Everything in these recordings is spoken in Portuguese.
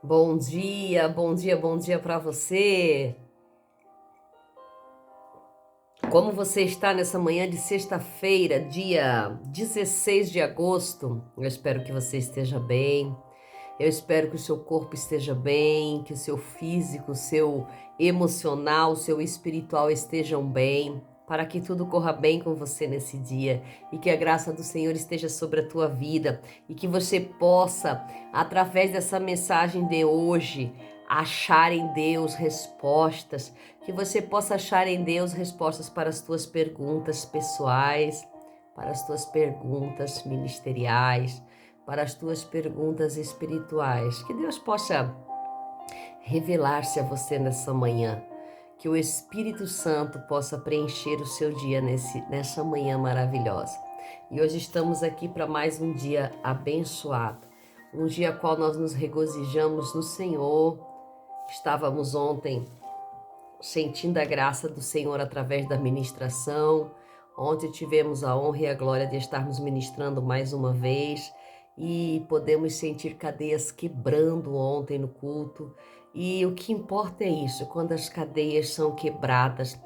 Bom dia, bom dia, bom dia para você. Como você está nessa manhã de sexta-feira, dia 16 de agosto? Eu espero que você esteja bem. Eu espero que o seu corpo esteja bem, que o seu físico, o seu emocional, o seu espiritual estejam bem, para que tudo corra bem com você nesse dia e que a graça do Senhor esteja sobre a tua vida e que você possa, através dessa mensagem de hoje, achar em Deus respostas, que você possa achar em Deus respostas para as tuas perguntas pessoais, para as tuas perguntas ministeriais, para as tuas perguntas espirituais. Que Deus possa revelar-se a você nessa manhã. Que o Espírito Santo possa preencher o seu dia nessa manhã maravilhosa. E hoje estamos aqui para mais um dia abençoado. Um dia qual nós nos regozijamos no Senhor. Estávamos ontem sentindo a graça do Senhor através da ministração. Ontem tivemos a honra e a glória de estarmos ministrando mais uma vez e podemos sentir cadeias quebrando ontem no culto. E o que importa é isso, quando as cadeias são quebradas,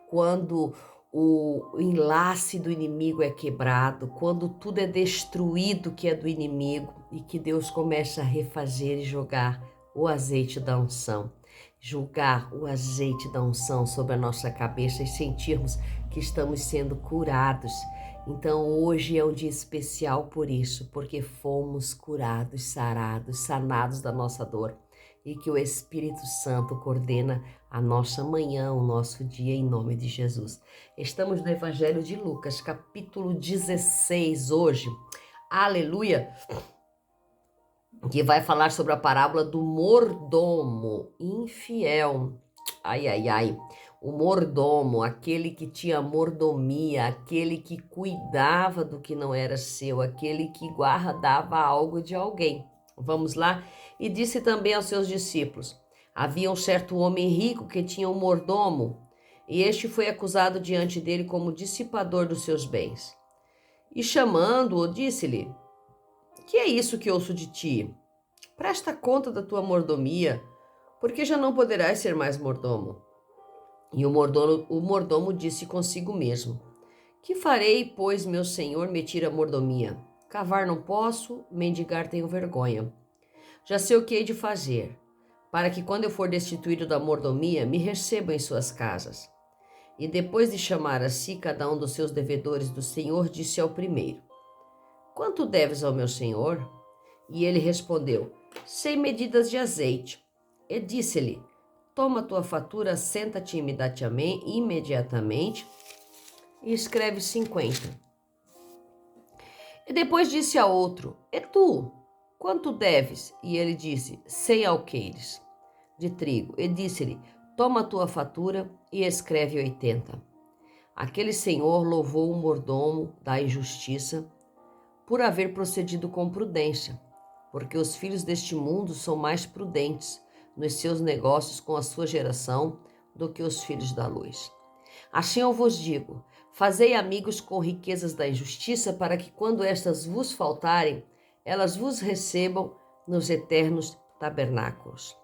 quando o enlace do inimigo é quebrado, quando tudo é destruído que é do inimigo e que Deus começa a refazer e jogar o azeite da unção. Julgar o azeite da unção sobre a nossa cabeça e sentirmos que estamos sendo curados. Então hoje é um dia especial por isso, porque fomos curados, sarados, sanados da nossa dor e que o Espírito Santo coordena a nossa manhã, o nosso dia em nome de Jesus. Estamos no Evangelho de Lucas, capítulo 16 hoje. Aleluia! Que vai falar sobre a parábola do mordomo infiel. Ai, ai, ai. O mordomo, aquele que tinha mordomia, aquele que cuidava do que não era seu, aquele que guardava algo de alguém. Vamos lá? E disse também aos seus discípulos: havia um certo homem rico que tinha um mordomo, e este foi acusado diante dele como dissipador dos seus bens. E chamando-o, disse-lhe: que é isso que ouço de ti? Presta conta da tua mordomia, porque já não poderás ser mais mordomo. E o mordomo disse consigo mesmo: que farei, pois meu senhor me tira a mordomia? Cavar não posso, mendigar tenho vergonha. Já sei o que hei de fazer, para que quando eu for destituído da mordomia, me recebam em suas casas. E depois de chamar a si cada um dos seus devedores do senhor, disse ao primeiro: quanto deves ao meu senhor? E ele respondeu: 100 medidas de azeite. E disse-lhe: toma tua fatura, senta-te imediatamente e escreve 50. E depois disse a outro: e tu, quanto deves? E ele disse: 100 alqueires de trigo. E disse-lhe: toma tua fatura e escreve 80. Aquele senhor louvou o mordomo da injustiça por haver procedido com prudência, porque os filhos deste mundo são mais prudentes nos seus negócios com a sua geração do que os filhos da luz. Assim eu vos digo: fazei amigos com riquezas da injustiça, para que quando estas vos faltarem, elas vos recebam nos eternos tabernáculos.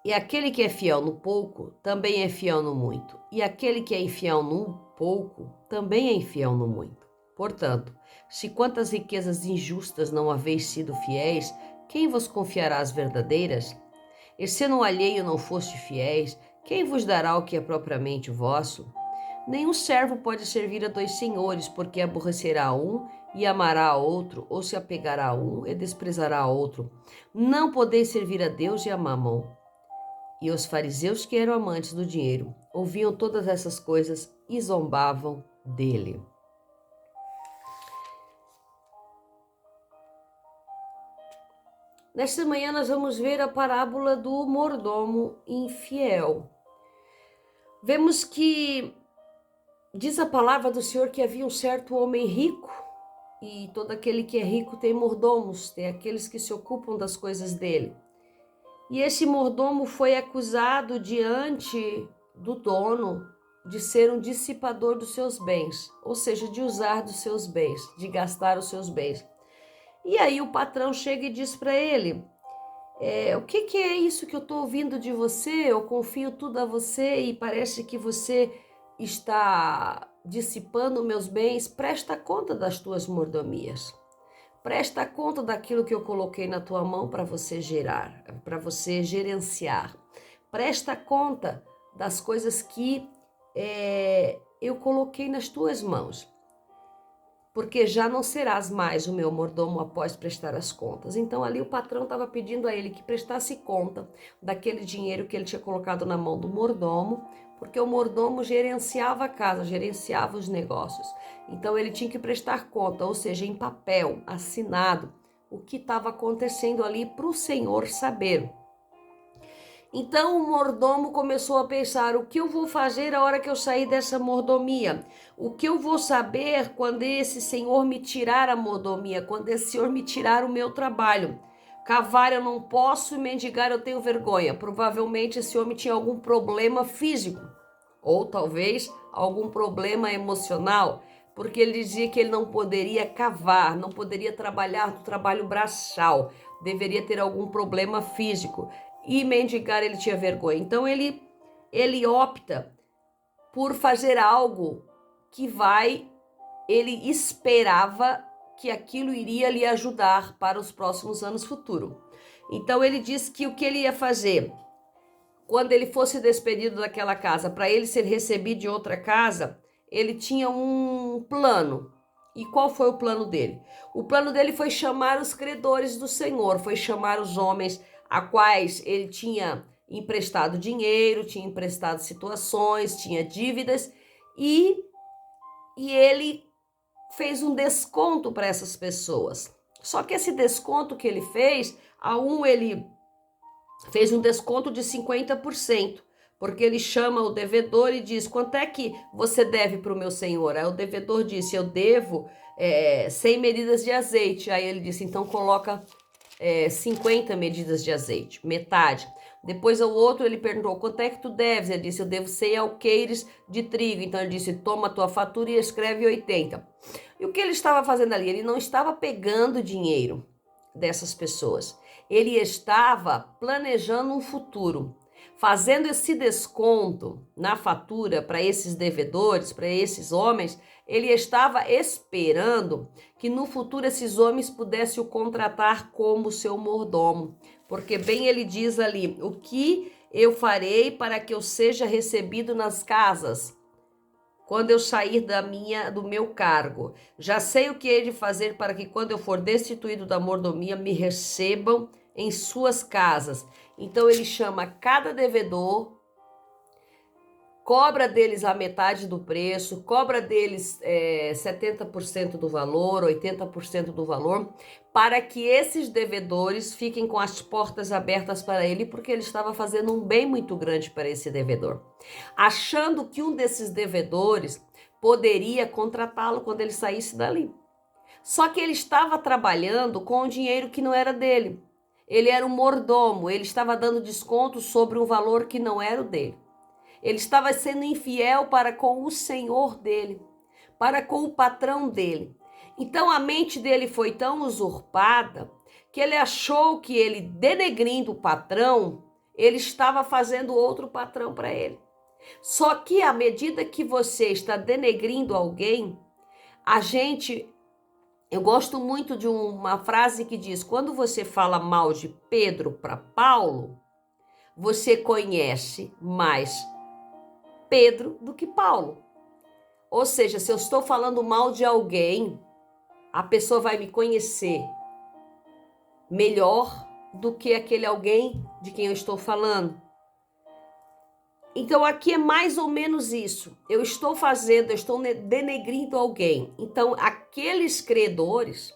E aquele que é fiel no pouco, também é fiel no muito. E aquele que é infiel no pouco, também é infiel no muito. Portanto, se quantas riquezas injustas não haveis sido fiéis, quem vos confiará as verdadeiras? E se no alheio não foste fiéis, quem vos dará o que é propriamente vosso? Nenhum servo pode servir a dois senhores, porque aborrecerá a um e amará a outro, ou se apegará a um e desprezará a outro. Não podeis servir a Deus e a Mamon. E os fariseus, que eram amantes do dinheiro, ouviam todas essas coisas e zombavam dele. Nesta manhã nós vamos ver a parábola do mordomo infiel. Vemos que diz a palavra do Senhor que havia um certo homem rico, e todo aquele que é rico tem mordomos, tem aqueles que se ocupam das coisas dele. E esse mordomo foi acusado diante do dono de ser um dissipador dos seus bens, ou seja, de usar dos seus bens, de gastar os seus bens. E aí o patrão chega e diz para ele: O que que é isso que eu estou ouvindo de você? Eu confio tudo a você e parece que você está dissipando meus bens. Presta conta das tuas mordomias. Presta conta daquilo que eu coloquei na tua mão para você gerar, para você gerenciar. Presta conta das coisas que eu coloquei nas tuas mãos, porque já não serás mais o meu mordomo após prestar as contas. Então ali o patrão estava pedindo a ele que prestasse conta daquele dinheiro que ele tinha colocado na mão do mordomo, porque o mordomo gerenciava a casa, gerenciava os negócios. Então ele tinha que prestar conta, ou seja, em papel, assinado, o que estava acontecendo ali para o senhor saber. Então o mordomo começou a pensar: o que eu vou fazer a hora que eu sair dessa mordomia? O que eu vou saber quando esse senhor me tirar a mordomia, quando esse senhor me tirar o meu trabalho? Cavar eu não posso e mendigar eu tenho vergonha. Provavelmente esse homem tinha algum problema físico, ou talvez algum problema emocional, porque ele dizia que ele não poderia cavar, não poderia trabalhar no trabalho braçal, deveria ter algum problema físico. E mendigar ele tinha vergonha. Então ele opta por fazer algo que ele esperava que aquilo iria lhe ajudar para os próximos anos futuros. Então ele disse que o que ele ia fazer quando ele fosse despedido daquela casa, para ele ser recebido de outra casa, ele tinha um plano. E qual foi o plano dele? O plano dele foi chamar os credores do Senhor, foi chamar os homens a quais ele tinha emprestado dinheiro, tinha emprestado situações, tinha dívidas, e, e ele fez um desconto para essas pessoas. Só que esse desconto que ele fez, ele fez um desconto de 50%, porque ele chama o devedor e diz: quanto é que você deve para o meu senhor? Aí o devedor disse: eu devo 100 medidas de azeite. Aí ele disse: então coloca 50 medidas de azeite, metade. Depois o outro ele perguntou: quanto é que tu deves? Ele disse: eu devo 100 alqueires de trigo. Então ele disse: toma a tua fatura e escreve 80. E o que ele estava fazendo ali? Ele não estava pegando dinheiro dessas pessoas. Ele estava planejando um futuro, fazendo esse desconto na fatura para esses devedores, para esses homens. Ele estava esperando que no futuro esses homens pudessem o contratar como seu mordomo, porque bem ele diz ali: o que eu farei para que eu seja recebido nas casas quando eu sair do meu cargo? Já sei o que hei de fazer para que quando eu for destituído da mordomia me recebam em suas casas. Então ele chama cada devedor, cobra deles a metade do preço, cobra deles 70% do valor, 80% do valor, para que esses devedores fiquem com as portas abertas para ele, porque ele estava fazendo um bem muito grande para esse devedor, achando que um desses devedores poderia contratá-lo quando ele saísse dali. Só que ele estava trabalhando com o dinheiro que não era dele. Ele era um mordomo, ele estava dando desconto sobre um valor que não era o dele. Ele estava sendo infiel para com o senhor dele, para com o patrão dele. Então a mente dele foi tão usurpada que ele achou que ele, denegrindo o patrão, ele estava fazendo outro patrão para ele. Só que à medida que você está denegrindo alguém, eu gosto muito de uma frase que diz: quando você fala mal de Pedro para Paulo, você conhece mais Pedro do que Paulo. Ou seja, se eu estou falando mal de alguém, a pessoa vai me conhecer melhor do que aquele alguém de quem eu estou falando. Então aqui é mais ou menos isso. Eu estou denegrindo alguém. Então aqueles credores,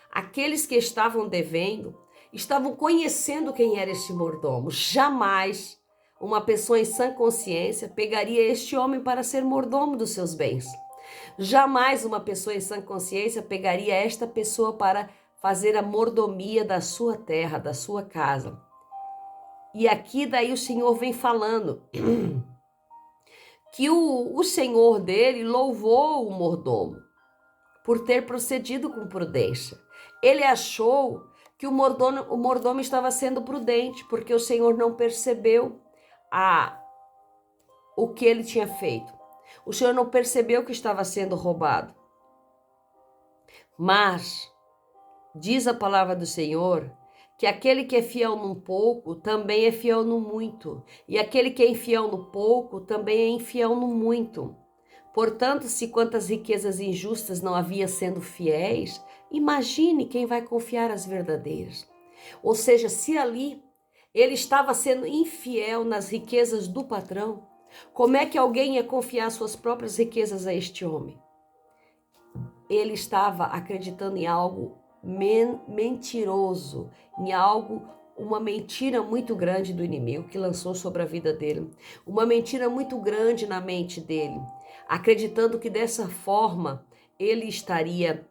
aqueles que estavam devendo, estavam conhecendo quem era esse mordomo. Jamais uma pessoa em sã consciência pegaria este homem para ser mordomo dos seus bens. Jamais uma pessoa em sã consciência pegaria esta pessoa para fazer a mordomia da sua terra, da sua casa. E aqui daí o Senhor vem falando que o senhor dele louvou o mordomo por ter procedido com prudência. Ele achou que o mordomo estava sendo prudente, porque o Senhor não percebeu o que ele tinha feito. O Senhor não percebeu que estava sendo roubado. Mas diz a palavra do Senhor que aquele que é fiel num pouco também é fiel no muito, e aquele que é infiel no pouco também é infiel no muito. Portanto, se quantas riquezas injustas não havia sendo fiéis, imagine quem vai confiar as verdadeiras. Ou seja, se ali ele estava sendo infiel nas riquezas do patrão, como é que alguém ia confiar suas próprias riquezas a este homem? Ele estava acreditando em algo mentiroso, em algo, uma mentira muito grande do inimigo que lançou sobre a vida dele, uma mentira muito grande na mente dele, acreditando que dessa forma ele estaria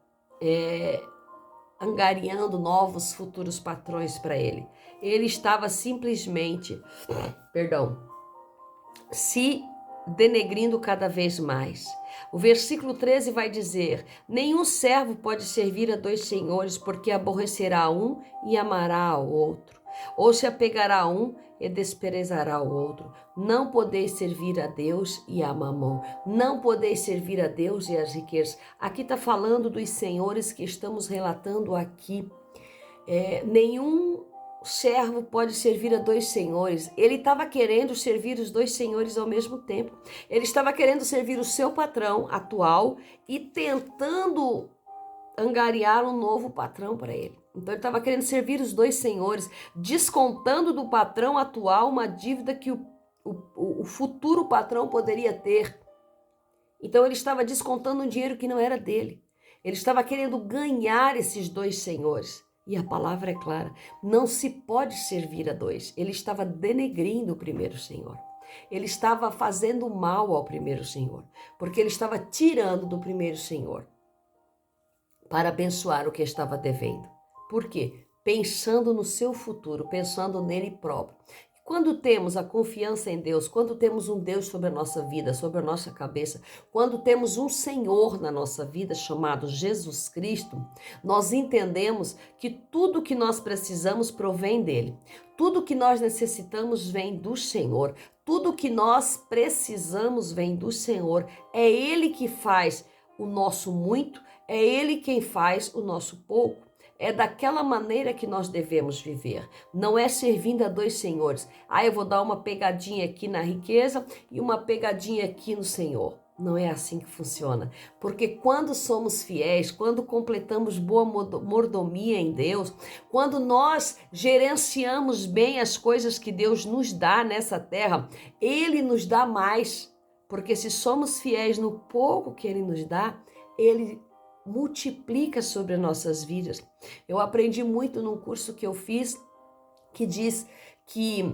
angariando novos futuros patrões para ele. Ele estava simplesmente, se denegrindo cada vez mais. O versículo 13 vai dizer: nenhum servo pode servir a dois senhores, porque aborrecerá um e amará ao outro, ou se apegará a um e desprezará o outro. Não podeis servir a Deus e a Mamon. Não podeis servir a Deus e as riquezas. Aqui está falando dos senhores que estamos relatando aqui. Nenhum servo pode servir a dois senhores. Ele estava querendo servir os dois senhores ao mesmo tempo. Ele estava querendo servir o seu patrão atual e tentando angariar um novo patrão para ele. Então ele estava querendo servir os dois senhores, descontando do patrão atual uma dívida que o futuro patrão poderia ter. Então ele estava descontando um dinheiro que não era dele. Ele estava querendo ganhar esses dois senhores. E a palavra é clara, não se pode servir a dois. Ele estava denegrindo o primeiro senhor. Ele estava fazendo mal ao primeiro senhor, porque ele estava tirando do primeiro senhor para abençoar o que estava devendo. Por quê? Pensando no seu futuro, pensando nele próprio. Quando temos a confiança em Deus, quando temos um Deus sobre a nossa vida, sobre a nossa cabeça, quando temos um Senhor na nossa vida chamado Jesus Cristo, nós entendemos que tudo que nós precisamos provém dele. Tudo que nós necessitamos vem do Senhor. Tudo que nós precisamos vem do Senhor. É ele que faz o nosso muito, é ele quem faz o nosso pouco. É daquela maneira que nós devemos viver. Não é servindo a dois senhores. Eu vou dar uma pegadinha aqui na riqueza e uma pegadinha aqui no Senhor. Não é assim que funciona. Porque quando somos fiéis, quando completamos boa mordomia em Deus, quando nós gerenciamos bem as coisas que Deus nos dá nessa terra, Ele nos dá mais. Porque se somos fiéis no pouco que Ele nos dá, Ele multiplica sobre as nossas vidas. Eu aprendi muito num curso que eu fiz, que diz que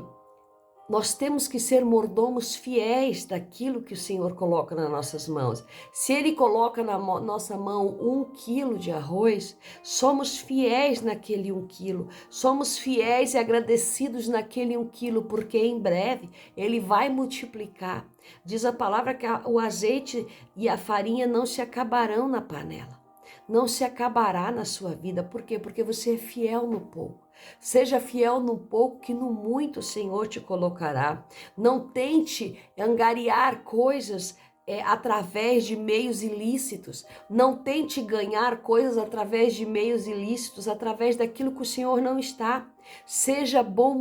nós temos que ser mordomos fiéis daquilo que o Senhor coloca nas nossas mãos. Se Ele coloca na nossa mão 1 quilo de arroz, somos fiéis naquele 1 quilo. Somos fiéis e agradecidos naquele 1 quilo, porque em breve Ele vai multiplicar. Diz a palavra que o azeite e a farinha não se acabarão na panela. Não se acabará na sua vida. Por quê? Porque você é fiel no pouco. Seja fiel no pouco, que no muito o Senhor te colocará. Não tente angariar coisas através de meios ilícitos. Não tente ganhar coisas através de meios ilícitos, através daquilo que o Senhor não está. Seja bom